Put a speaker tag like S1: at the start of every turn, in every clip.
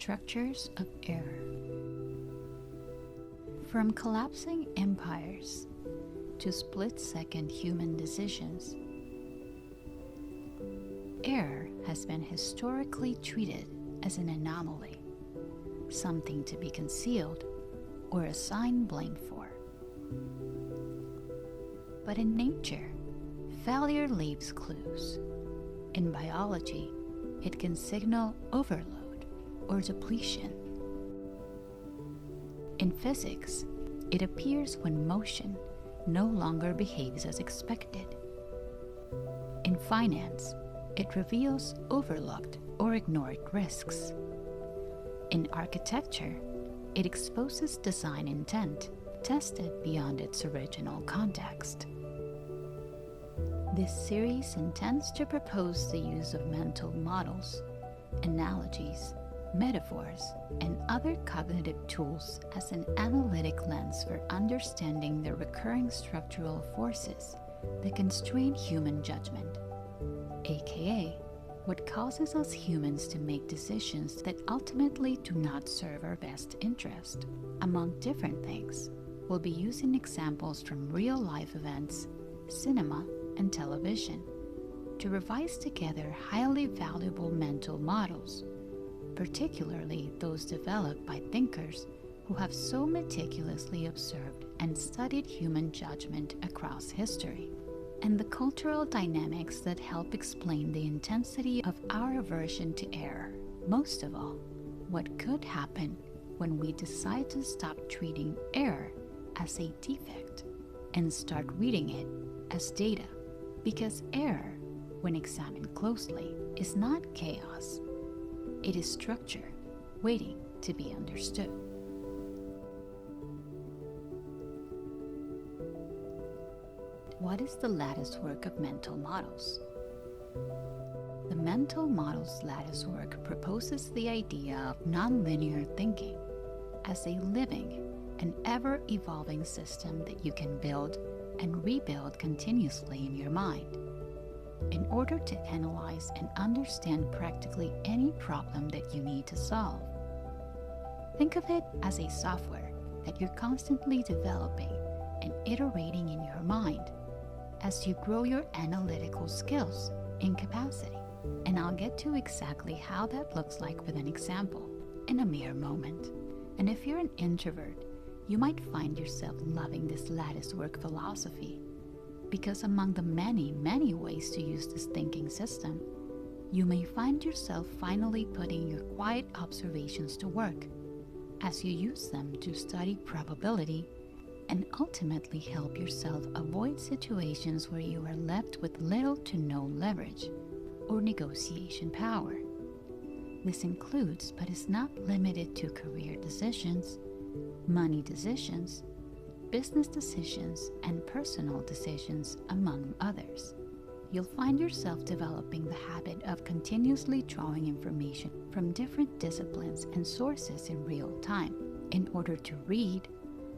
S1: Structures of error. From collapsing empires to split-second human decisions, error has been historically treated as an anomaly, something to be concealed or assigned blame for. But in nature, failure leaves clues. In biology, it can signal overload or depletion. In physics, it appears when motion no longer behaves as expected. In finance, it reveals overlooked or ignored risks. In architecture, it exposes design intent tested beyond its original context. This series intends to propose the use of mental models, analogies, metaphors, and other cognitive tools as an analytic lens for understanding the recurring structural forces that constrain human judgment, aka what causes us humans to make decisions that ultimately do not serve our best interest. Among different things, we'll be using examples from real-life events, cinema, and television to revise together highly valuable mental models, particularly those developed by thinkers who have so meticulously observed and studied human judgment across history, and the cultural dynamics that help explain the intensity of our aversion to error. Most of all, what could happen when we decide to stop treating error as a defect and start reading it as data, because error, when examined closely, is not chaos. It is structure waiting to be understood. What is the latticework of mental models? The mental models latticework proposes the idea of nonlinear thinking as a living and ever-evolving system that you can build and rebuild continuously in your mind in order to analyze and understand practically any problem that you need to solve. Think of it as a software that you're constantly developing and iterating in your mind as you grow your analytical skills and capacity. And I'll get to exactly how that looks like with an example in a mere moment. And if you're an introvert, you might find yourself loving this latticework philosophy, because among the many ways to use this thinking system, you may find yourself finally putting your quiet observations to work as you use them to study probability and ultimately help yourself avoid situations where you are left with little to no leverage or negotiation power. This includes, but is not limited to, career decisions, money decisions, business decisions, and personal decisions, among others. You'll find yourself developing the habit of continuously drawing information from different disciplines and sources in real time in order to read,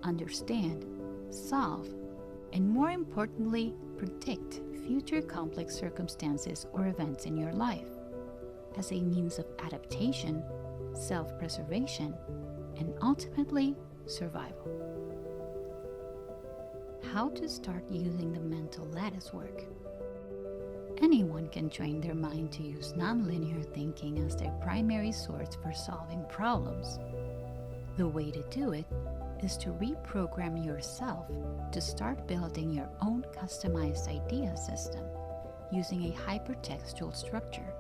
S1: understand, solve, and more importantly, predict future complex circumstances or events in your life as a means of adaptation, self-preservation, and ultimately survival. How to start using the mental latticework? Anyone can train their mind to use nonlinear thinking as their primary source for solving problems. The way to do it is to reprogram yourself to start building your own customized idea system using a hypertextual structure.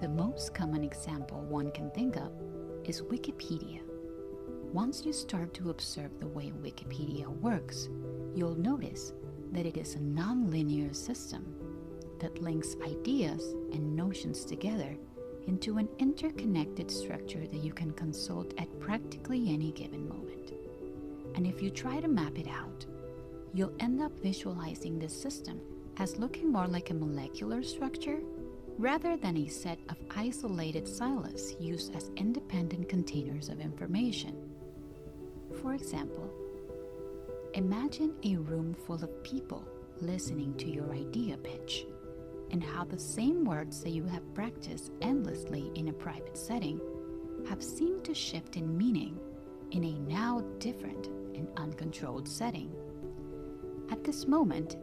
S1: The most common example one can think of is Wikipedia. Once you start to observe the way Wikipedia works, you'll notice that it is a non-linear system that links ideas and notions together into an interconnected structure that you can consult at practically any given moment. And if you try to map it out, you'll end up visualizing this system as looking more like a molecular structure rather than a set of isolated silos used as independent containers of information. For example, imagine a room full of people listening to your idea pitch. and how the same words that you have practiced endlessly in a private setting have seemed to shift in meaning in a now different and uncontrolled setting. At this moment,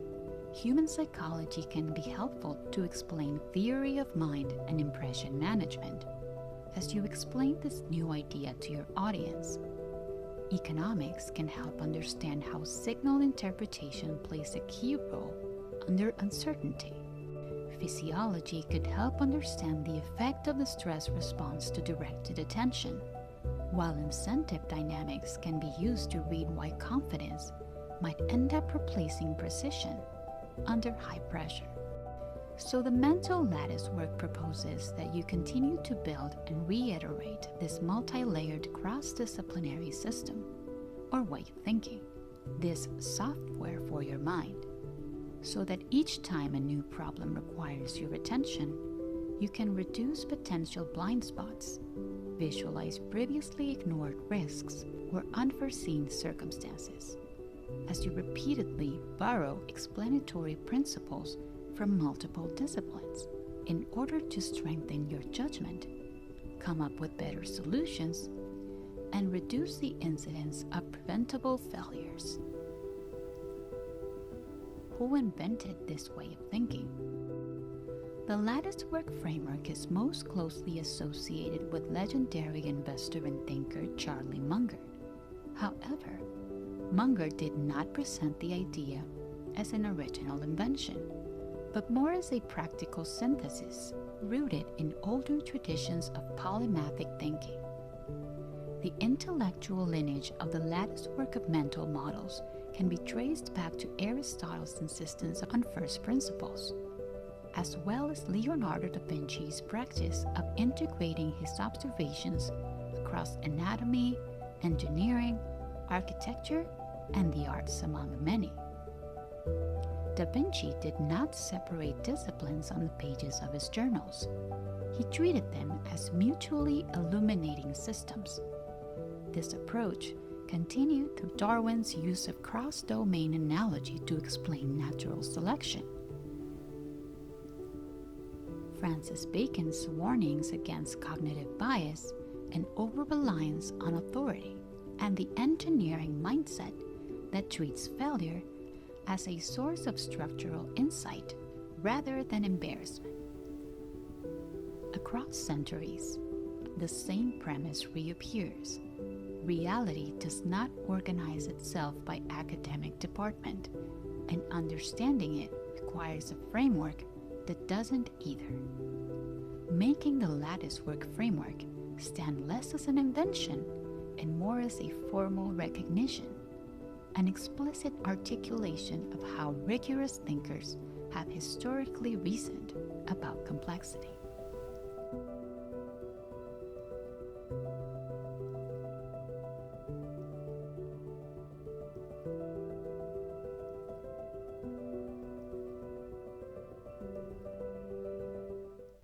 S1: human psychology can be helpful to explain theory of mind and impression management as you explain this new idea to your audience. Economics can help understand how signal interpretation plays a key role under uncertainty. Physiology could help understand the effect of the stress response to directed attention, while incentive dynamics can be used to read why confidence might end up replacing precision under high pressure. So the mental lattice work proposes that you continue to build and reiterate this multi-layered cross-disciplinary system, or way of thinking, this software for your mind, so that each time a new problem requires your attention, you can reduce potential blind spots, visualize previously ignored risks or unforeseen circumstances, as you repeatedly borrow explanatory principles from multiple disciplines in order to strengthen your judgment, come up with better solutions, and reduce the incidence of preventable failures. Who invented this way of thinking? The Latticework framework is most closely associated with legendary investor and thinker Charlie Munger. However, Munger did not present the idea as an original invention, but more as a practical synthesis rooted in older traditions of polymathic thinking. The intellectual lineage of the latticework of mental models can be traced back to Aristotle's insistence on first principles, as well as Leonardo da Vinci's practice of integrating his observations across anatomy, engineering, architecture, and the arts, among many. Da Vinci did not separate disciplines on the pages of his journals. He treated them as mutually illuminating systems. This approach continued through Darwin's use of cross-domain analogy to explain natural selection. Francis Bacon's warnings against cognitive bias and over-reliance on authority, and the engineering mindset that treats failure as a source of structural insight rather than embarrassment. Across centuries, the same premise reappears. Reality does not organize itself by academic department, and understanding it requires a framework that doesn't either, making the Latticework framework stand less as an invention and more as a formal recognition, an explicit articulation of how rigorous thinkers have historically reasoned about complexity.